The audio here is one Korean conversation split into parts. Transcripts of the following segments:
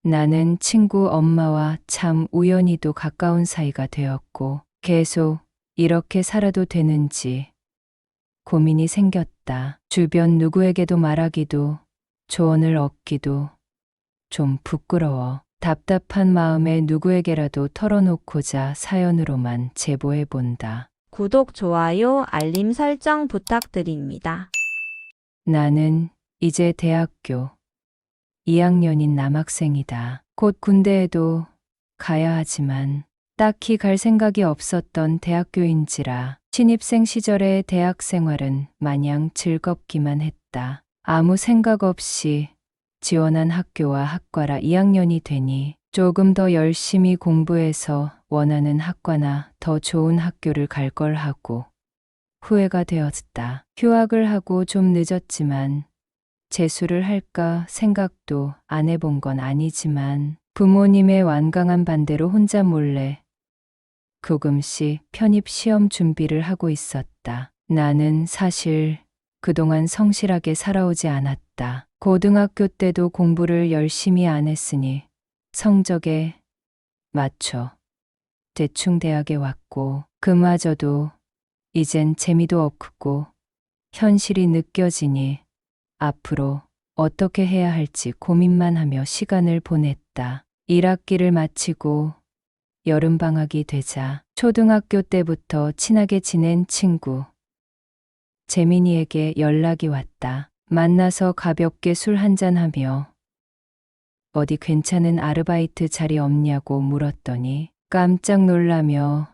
나는 친구 엄마와 참 우연히도 가까운 사이가 되었고 계속 이렇게 살아도 되는지 고민이 생겼다. 주변 누구에게도 말하기도 조언을 얻기도 좀 부끄러워. 답답한 마음에 누구에게라도 털어놓고자 사연으로만 제보해 본다. 구독, 좋아요, 알림 설정 부탁드립니다. 나는 이제 대학교 2학년인 남학생이다. 곧 군대에도 가야 하지만 딱히 갈 생각이 없었던 대학교인지라 신입생 시절의 대학 생활은 마냥 즐겁기만 했다. 아무 생각 없이 지원한 학교와 학과라 2학년이 되니 조금 더 열심히 공부해서 원하는 학과나 더 좋은 학교를 갈 걸 하고 후회가 되었다. 휴학을 하고 좀 늦었지만 재수를 할까 생각도 안 해본 건 아니지만 부모님의 완강한 반대로 혼자 몰래 조금씩 편입 시험 준비를 하고 있었다. 나는 사실 그동안 성실하게 살아오지 않았다. 고등학교 때도 공부를 열심히 안 했으니 성적에 맞춰 대충 대학에 왔고 그마저도 이젠 재미도 없고 현실이 느껴지니 앞으로 어떻게 해야 할지 고민만 하며 시간을 보냈다. 1학기를 마치고 여름방학이 되자 초등학교 때부터 친하게 지낸 친구 재민이에게 연락이 왔다. 만나서 가볍게 술 한잔하며 어디 괜찮은 아르바이트 자리 없냐고 물었더니 깜짝 놀라며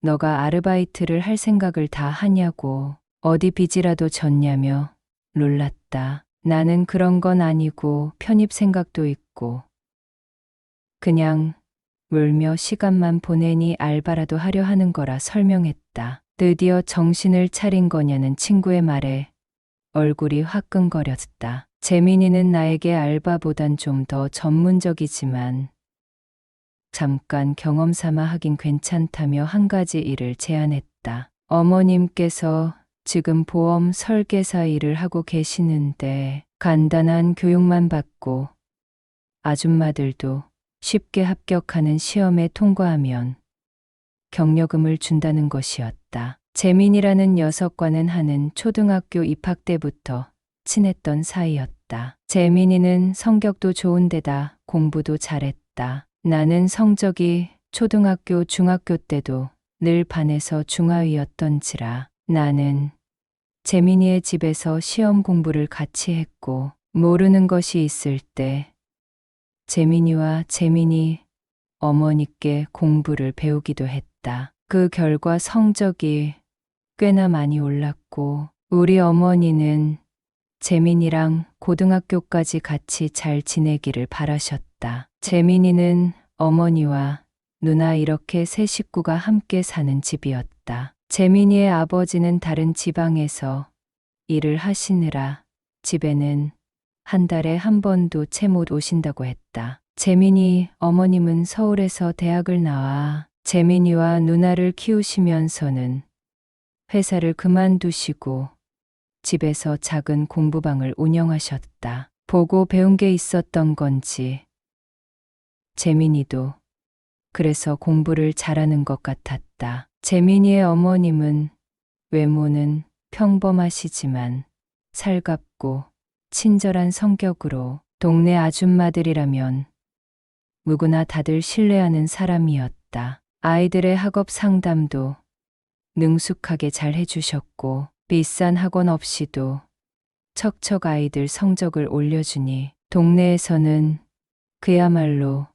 너가 아르바이트를 할 생각을 다 하냐고 어디 빚이라도 졌냐며 놀랐다. 나는 그런 건 아니고 편입 생각도 있고 그냥 놀며 시간만 보내니 알바라도 하려 하는 거라 설명했다. 드디어 정신을 차린 거냐는 친구의 말에 얼굴이 화끈거렸다. 재민이는 나에게 알바보단 좀 더 전문적이지만 잠깐 경험 삼아 하긴 괜찮다며 한 가지 일을 제안했다. 어머님께서 지금 보험 설계사 일을 하고 계시는데 간단한 교육만 받고 아줌마들도 쉽게 합격하는 시험에 통과하면 경력금을 준다는 것이었다. 재민이라는 녀석과는 하는 초등학교 입학 때부터 친했던 사이였다. 재민이는 성격도 좋은 데다 공부도 잘했다. 나는 성적이 초등학교, 중학교 때도 늘 반에서 중하위였던지라 나는 재민이의 집에서 시험 공부를 같이 했고 모르는 것이 있을 때 재민이와 재민이 어머니께 공부를 배우기도 했다. 그 결과 성적이 꽤나 많이 올랐고 우리 어머니는 재민이랑 고등학교까지 같이 잘 지내기를 바라셨다. 재민이는 어머니와 누나 이렇게 세 식구가 함께 사는 집이었다. 재민이의 아버지는 다른 지방에서 일을 하시느라 집에는 한 달에 한 번도 채 못 오신다고 했다. 재민이 어머님은 서울에서 대학을 나와 재민이와 누나를 키우시면서는 회사를 그만두시고 집에서 작은 공부방을 운영하셨다. 보고 배운 게 있었던 건지 재민이도 그래서 공부를 잘하는 것 같았다. 재민이의 어머님은 외모는 평범하시지만 살갑고 친절한 성격으로 동네 아줌마들이라면 누구나 다들 신뢰하는 사람이었다. 아이들의 학업 상담도 능숙하게 잘 해주셨고 비싼 학원 없이도 척척 아이들 성적을 올려주니 동네에서는 그야말로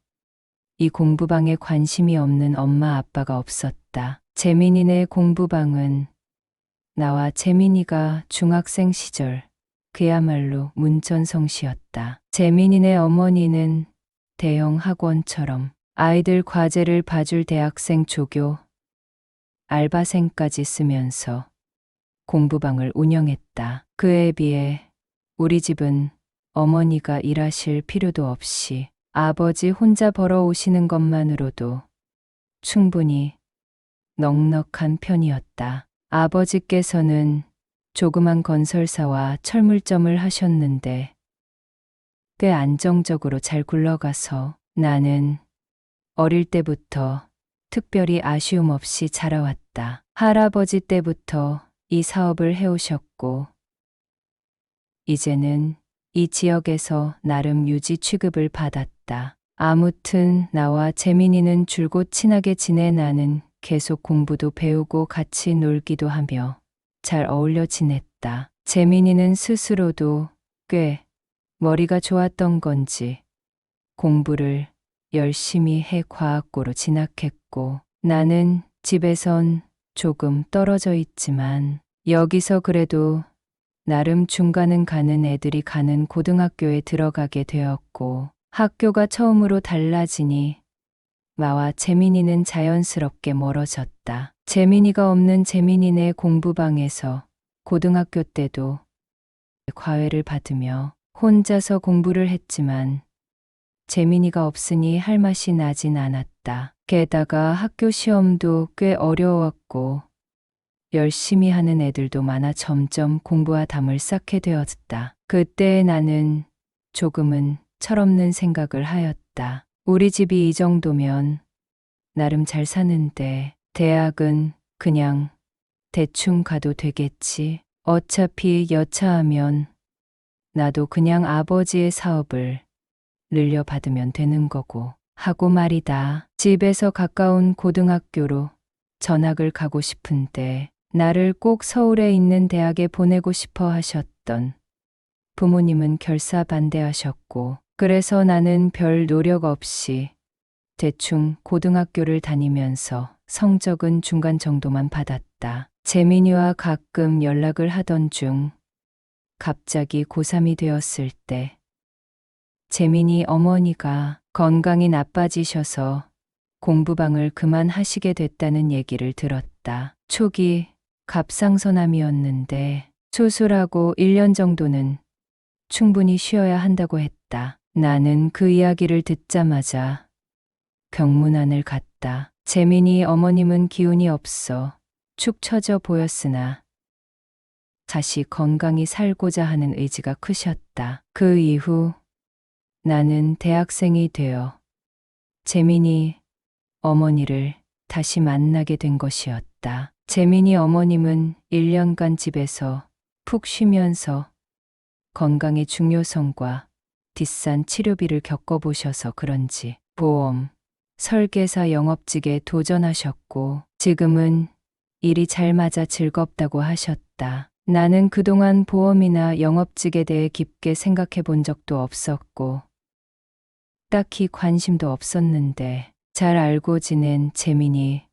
이 공부방에 관심이 없는 엄마 아빠가 없었다. 재민이네 공부방은 나와 재민이가 중학생 시절 그야말로 문전성시였다. 재민이네 어머니는 대형 학원처럼 아이들 과제를 봐줄 대학생 조교, 알바생까지 쓰면서 공부방을 운영했다. 그에 비해 우리 집은 어머니가 일하실 필요도 없이 아버지 혼자 벌어오시는 것만으로도 충분히 넉넉한 편이었다. 아버지께서는 조그만 건설사와 철물점을 하셨는데 꽤 안정적으로 잘 굴러가서 나는 어릴 때부터 특별히 아쉬움 없이 자라왔다. 할아버지 때부터 이 사업을 해오셨고, 이제는 이 지역에서 나름 유지 취급을 받았다. 아무튼 나와 재민이는 줄곧 친하게 지내. 나는 계속 공부도 배우고 같이 놀기도 하며 잘 어울려 지냈다. 재민이는 스스로도 꽤 머리가 좋았던 건지 공부를 열심히 해 과학고로 진학했고, 나는 집에선 조금 떨어져 있지만 여기서 그래도 나름 중간은 가는 애들이 가는 고등학교에 들어가게 되었고, 학교가 처음으로 달라지니 나와 재민이는 자연스럽게 멀어졌다. 재민이가 없는 재민이네 공부방에서 고등학교 때도 과외를 받으며 혼자서 공부를 했지만 재민이가 없으니 할 맛이 나진 않았다. 게다가 학교 시험도 꽤 어려웠고 열심히 하는 애들도 많아 점점 공부와 담을 쌓게 되었다. 그때 나는 조금은 철없는 생각을 하였다. 우리 집이 이 정도면 나름 잘 사는데 대학은 그냥 대충 가도 되겠지. 어차피 여차하면 나도 그냥 아버지의 사업을 늘려받으면 되는 거고 하고 말이다. 집에서 가까운 고등학교로 전학을 가고 싶은데 나를 꼭 서울에 있는 대학에 보내고 싶어 하셨던 부모님은 결사 반대하셨고, 그래서 나는 별 노력 없이 대충 고등학교를 다니면서 성적은 중간 정도만 받았다. 재민이와 가끔 연락을 하던 중 갑자기 고3이 되었을 때 재민이 어머니가 건강이 나빠지셔서 공부방을 그만하시게 됐다는 얘기를 들었다. 초기 갑상선암이었는데 수술하고 1년 정도는 충분히 쉬어야 한다고 했다. 나는 그 이야기를 듣자마자 병문안을 갔다. 재민이 어머님은 기운이 없어 축 처져 보였으나 다시 건강히 살고자 하는 의지가 크셨다. 그 이후 나는 대학생이 되어 재민이 어머니를 다시 만나게 된 것이었다. 재민이 어머님은 1년간 집에서 푹 쉬면서 건강의 중요성과 비싼 치료비를 겪어보셔서 그런지 보험, 설계사 영업직에 도전하셨고 지금은 일이 잘 맞아 즐겁다고 하셨다. 나는 그동안 보험이나 영업직에 대해 깊게 생각해 본 적도 없었고 딱히 관심도 없었는데 잘 알고 지낸 재민이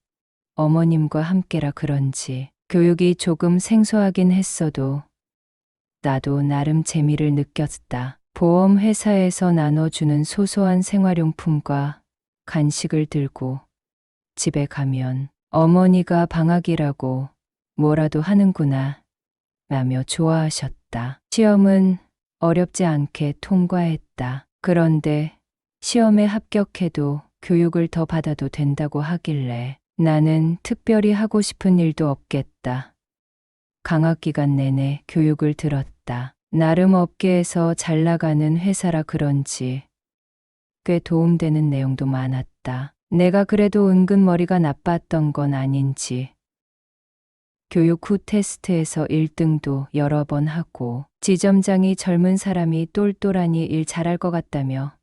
어머님과 함께라 그런지 교육이 조금 생소하긴 했어도 나도 나름 재미를 느꼈다. 보험회사에서 나눠주는 소소한 생활용품과 간식을 들고 집에 가면 어머니가 방학이라고 뭐라도 하는구나 라며 좋아하셨다. 시험은 어렵지 않게 통과했다. 그런데 시험에 합격해도 교육을 더 받아도 된다고 하길래 나는 특별히 하고 싶은 일도 없겠다. 강학 기간 내내 교육을 들었다. 나름 업계에서 잘 나가는 회사라 그런지 꽤 도움되는 내용도 많았다. 내가 그래도 은근 머리가 나빴던 건 아닌지 교육 후 테스트에서 1등도 여러 번 하고 지점장이 젊은 사람이 똘똘하니 일 잘할 것 같다며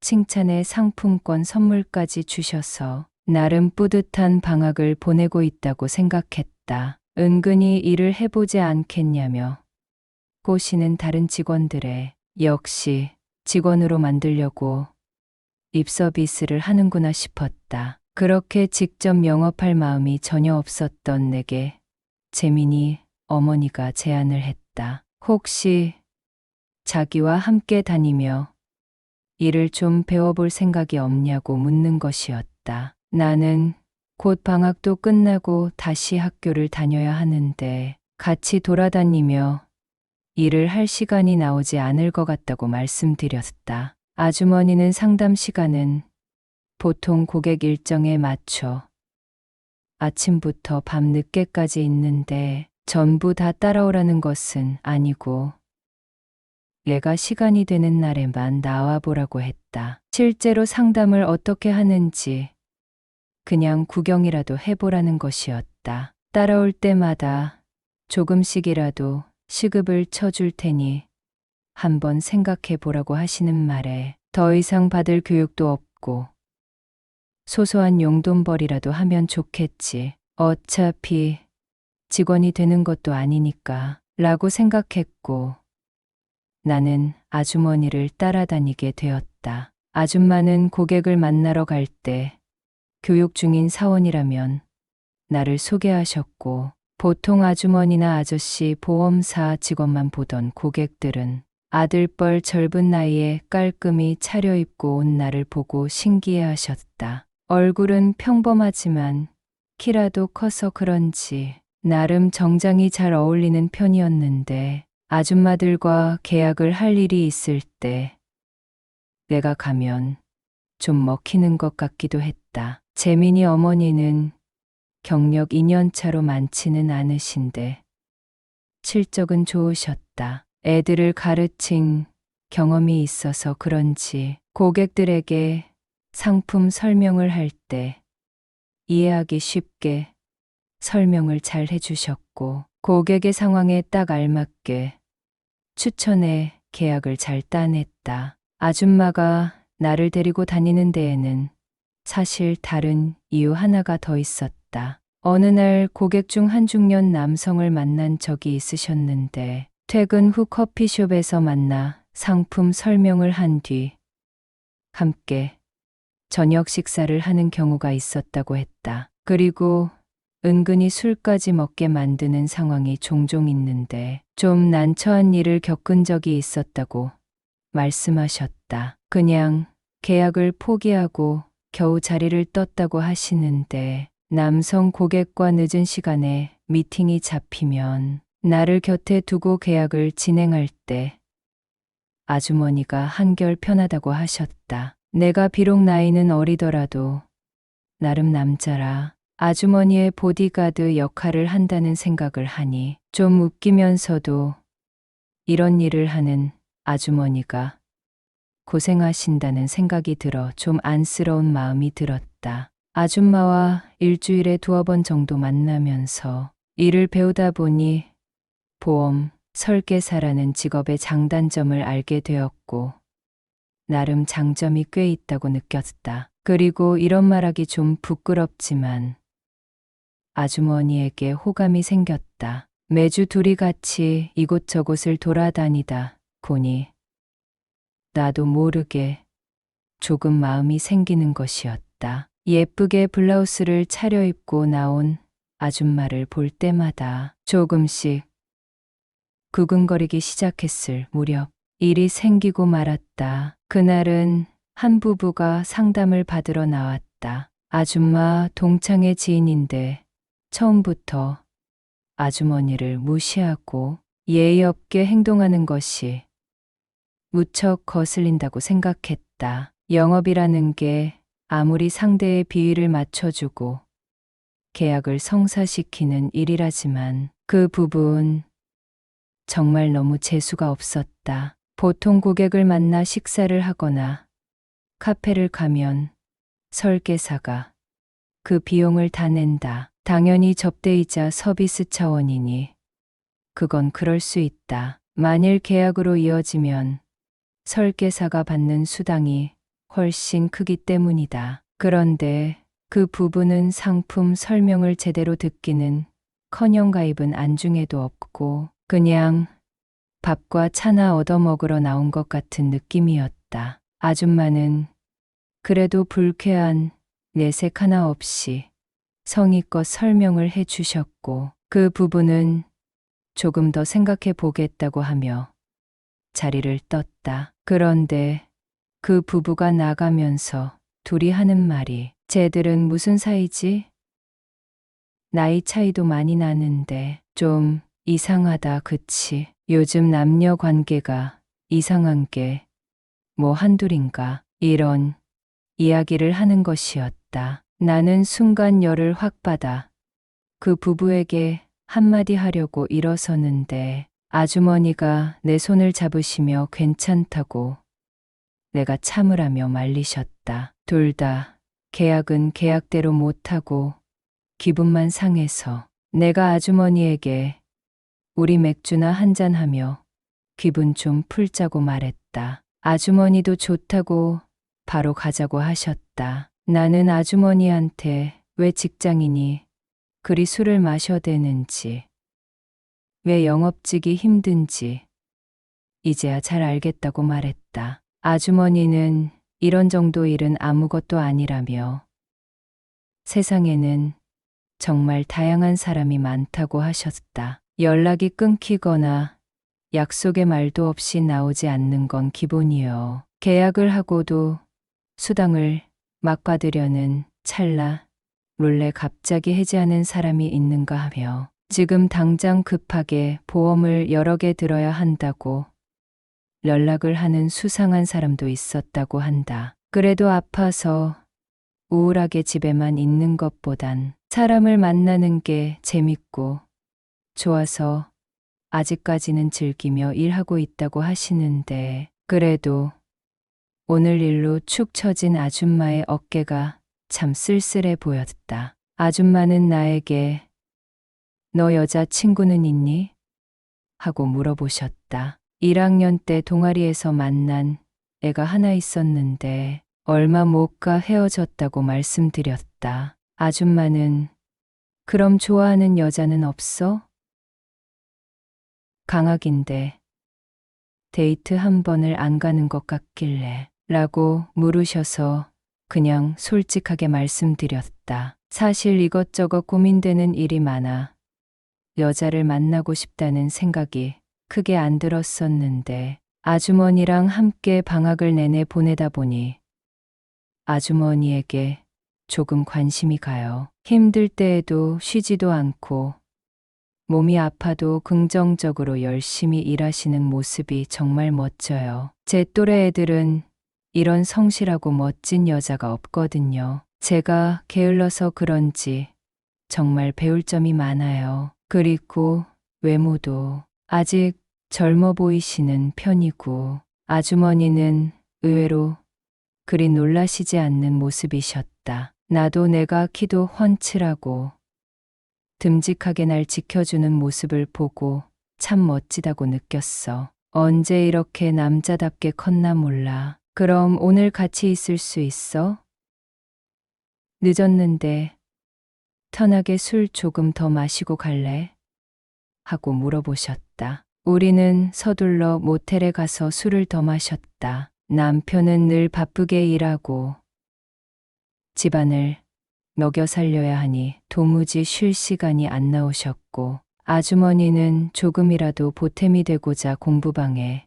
칭찬의 상품권 선물까지 주셔서 나름 뿌듯한 방학을 보내고 있다고 생각했다. 은근히 일을 해보지 않겠냐며 꼬시는 다른 직원들의 역시 직원으로 만들려고 립서비스를 하는구나 싶었다. 그렇게 직접 영업할 마음이 전혀 없었던 내게 재민이 어머니가 제안을 했다. 혹시 자기와 함께 다니며 일을 좀 배워볼 생각이 없냐고 묻는 것이었다. 나는 곧 방학도 끝나고 다시 학교를 다녀야 하는데 같이 돌아다니며 일을 할 시간이 나오지 않을 것 같다고 말씀드렸다. 아주머니는 상담 시간은 보통 고객 일정에 맞춰 아침부터 밤 늦게까지 있는데 전부 다 따라오라는 것은 아니고 내가 시간이 되는 날에만 나와 보라고 했다. 실제로 상담을 어떻게 하는지 그냥 구경이라도 해보라는 것이었다. 따라올 때마다 조금씩이라도 시급을 쳐줄 테니 한번 생각해 보라고 하시는 말에 더 이상 받을 교육도 없고 소소한 용돈벌이라도 하면 좋겠지. 어차피 직원이 되는 것도 아니니까 라고 생각했고 나는 아주머니를 따라다니게 되었다. 아줌마는 고객을 만나러 갈 때 교육 중인 사원이라면 나를 소개하셨고 보통 아주머니나 아저씨 보험사 직원만 보던 고객들은 아들뻘 젊은 나이에 깔끔히 차려입고 온 나를 보고 신기해하셨다. 얼굴은 평범하지만 키라도 커서 그런지 나름 정장이 잘 어울리는 편이었는데 아줌마들과 계약을 할 일이 있을 때 내가 가면 좀 먹히는 것 같기도 했다. 재민이 어머니는 경력 2년 차로 많지는 않으신데 실적은 좋으셨다. 애들을 가르친 경험이 있어서 그런지 고객들에게 상품 설명을 할 때 이해하기 쉽게 설명을 잘 해주셨고 고객의 상황에 딱 알맞게 추천해 계약을 잘 따냈다. 아줌마가 나를 데리고 다니는 데에는 사실 다른 이유 하나가 더 있었다. 어느 날 고객 중 한 중년 남성을 만난 적이 있으셨는데 퇴근 후 커피숍에서 만나 상품 설명을 한 뒤 함께 저녁 식사를 하는 경우가 있었다고 했다. 그리고 은근히 술까지 먹게 만드는 상황이 종종 있는데 좀 난처한 일을 겪은 적이 있었다고 말씀하셨다. 그냥 계약을 포기하고 겨우 자리를 떴다고 하시는데 남성 고객과 늦은 시간에 미팅이 잡히면 나를 곁에 두고 계약을 진행할 때 아주머니가 한결 편하다고 하셨다. 내가 비록 나이는 어리더라도 나름 남자라 아주머니의 보디가드 역할을 한다는 생각을 하니 좀 웃기면서도 이런 일을 하는 아주머니가 고생하신다는 생각이 들어 좀 안쓰러운 마음이 들었다. 아줌마와 일주일에 2번 정도 만나면서 일을 배우다 보니 보험 설계사라는 직업의 장단점을 알게 되었고 나름 장점이 꽤 있다고 느꼈다. 그리고 이런 말하기 좀 부끄럽지만 아주머니에게 호감이 생겼다. 매주 둘이 같이 이곳저곳을 돌아다니다 보니 나도 모르게 조금 마음이 생기는 것이었다. 예쁘게 블라우스를 차려입고 나온 아줌마를 볼 때마다 조금씩 구근거리기 시작했을 무렵 일이 생기고 말았다. 그날은 한 부부가 상담을 받으러 나왔다. 아줌마 동창의 지인인데 처음부터 아주머니를 무시하고 예의 없게 행동하는 것이 무척 거슬린다고 생각했다. 영업이라는 게 아무리 상대의 비위를 맞춰주고 계약을 성사시키는 일이라지만 그 부분 정말 너무 재수가 없었다. 보통 고객을 만나 식사를 하거나 카페를 가면 설계사가 그 비용을 다 낸다. 당연히 접대이자 서비스 차원이니 그건 그럴 수 있다. 만일 계약으로 이어지면 설계사가 받는 수당이 훨씬 크기 때문이다. 그런데 그 부부는 상품 설명을 제대로 듣기는 커녕 가입은 안중에도 없고 그냥 밥과 차나 얻어먹으러 나온 것 같은 느낌이었다. 아줌마는 그래도 불쾌한 내색 하나 없이 성의껏 설명을 해 주셨고 그 부부는 조금 더 생각해 보겠다고 하며 자리를 떴다. 그런데 그 부부가 나가면서 둘이 하는 말이 쟤들은 무슨 사이지? 나이 차이도 많이 나는데 좀 이상하다 그치? 요즘 남녀 관계가 이상한 게 뭐 한둘인가? 이런 이야기를 하는 것이었다. 나는 순간 열을 확 받아 그 부부에게 한마디 하려고 일어서는데 아주머니가 내 손을 잡으시며 괜찮다고 내가 참으라며 말리셨다. 둘 다 계약은 계약대로 못하고 기분만 상해서 내가 아주머니에게 우리 맥주나 한잔하며 기분 좀 풀자고 말했다. 아주머니도 좋다고 바로 가자고 하셨다. 나는 아주머니한테 왜 직장인이 그리 술을 마셔대는지, 왜 영업직이 힘든지 이제야 잘 알겠다고 말했다. 아주머니는 이런 정도 일은 아무것도 아니라며 세상에는 정말 다양한 사람이 많다고 하셨다. 연락이 끊기거나 약속의 말도 없이 나오지 않는 건 기본이요. 계약을 하고도 수당을 막 받으려는 찰나 룰레 갑자기 해지하는 사람이 있는가 하며 지금 당장 급하게 보험을 여러 개 들어야 한다고 연락을 하는 수상한 사람도 있었다고 한다. 그래도 아파서 우울하게 집에만 있는 것보단 사람을 만나는 게 재밌고 좋아서 아직까지는 즐기며 일하고 있다고 하시는데 그래도 오늘 일로 축 처진 아줌마의 어깨가 참 쓸쓸해 보였다. 아줌마는 나에게 너 여자친구는 있니? 하고 물어보셨다. 1학년 때 동아리에서 만난 애가 하나 있었는데 얼마 못 가 헤어졌다고 말씀드렸다. 아줌마는 그럼 좋아하는 여자는 없어? 강학인데 데이트 한 번을 안 가는 것 같길래 라고 물으셔서 그냥 솔직하게 말씀드렸다. 사실 이것저것 고민되는 일이 많아 여자를 만나고 싶다는 생각이 크게 안 들었었는데 아주머니랑 함께 방학을 내내 보내다 보니 아주머니에게 조금 관심이 가요. 힘들 때에도 쉬지도 않고 몸이 아파도 긍정적으로 열심히 일하시는 모습이 정말 멋져요. 제 또래 애들은 이런 성실하고 멋진 여자가 없거든요. 제가 게을러서 그런지 정말 배울 점이 많아요. 그리고 외모도 아직 젊어 보이시는 편이고 아주머니는 의외로 그리 놀라시지 않는 모습이셨다. 나도 내가 키도 훤칠하고 듬직하게 날 지켜주는 모습을 보고 참 멋지다고 느꼈어. 언제 이렇게 남자답게 컸나 몰라. 그럼 오늘 같이 있을 수 있어? 늦었는데 편하게 술 조금 더 마시고 갈래? 하고 물어보셨다. 우리는 서둘러 모텔에 가서 술을 더 마셨다. 남편은 늘 바쁘게 일하고 집안을 먹여 살려야 하니 도무지 쉴 시간이 안 나오셨고 아주머니는 조금이라도 보탬이 되고자 공부방에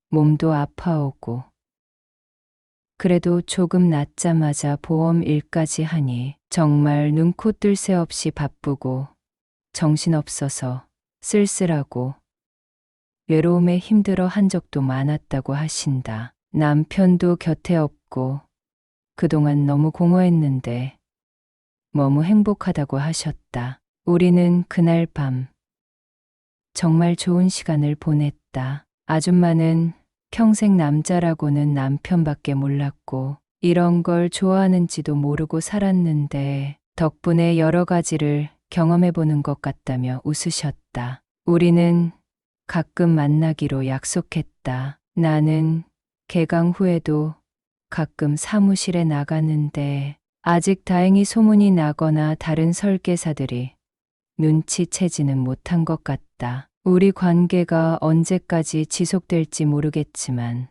몸도 아파오고 그래도 조금 낫자마자 보험 일까지 하니 정말 눈코 뜰 새 없이 바쁘고 정신없어서 쓸쓸하고 외로움에 힘들어 한 적도 많았다고 하신다. 남편도 곁에 없고 그동안 너무 공허했는데 너무 행복하다고 하셨다. 우리는 그날 밤 정말 좋은 시간을 보냈다. 아줌마는 평생 남자라고는 남편밖에 몰랐고 이런 걸 좋아하는지도 모르고 살았는데 덕분에 여러 가지를 경험해보는 것 같다며 웃으셨다. 우리는 가끔 만나기로 약속했다. 나는 개강 후에도 가끔 사무실에 나가는데 아직 다행히 소문이 나거나 다른 설계사들이 눈치채지는 못한 것 같다. 우리 관계가 언제까지 지속될지 모르겠지만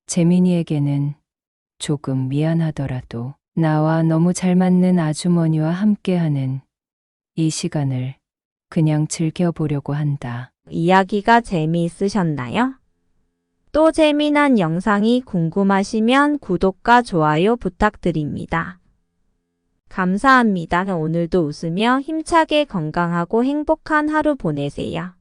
재민이에게는 조금 미안하더라도 나와 너무 잘 맞는 아주머니와 함께하는 이 시간을 그냥 즐겨보려고 한다. 이야기가 재미있으셨나요? 또 재미난 영상이 궁금하시면 구독과 좋아요 부탁드립니다. 감사합니다. 오늘도 웃으며 힘차게 건강하고 행복한 하루 보내세요.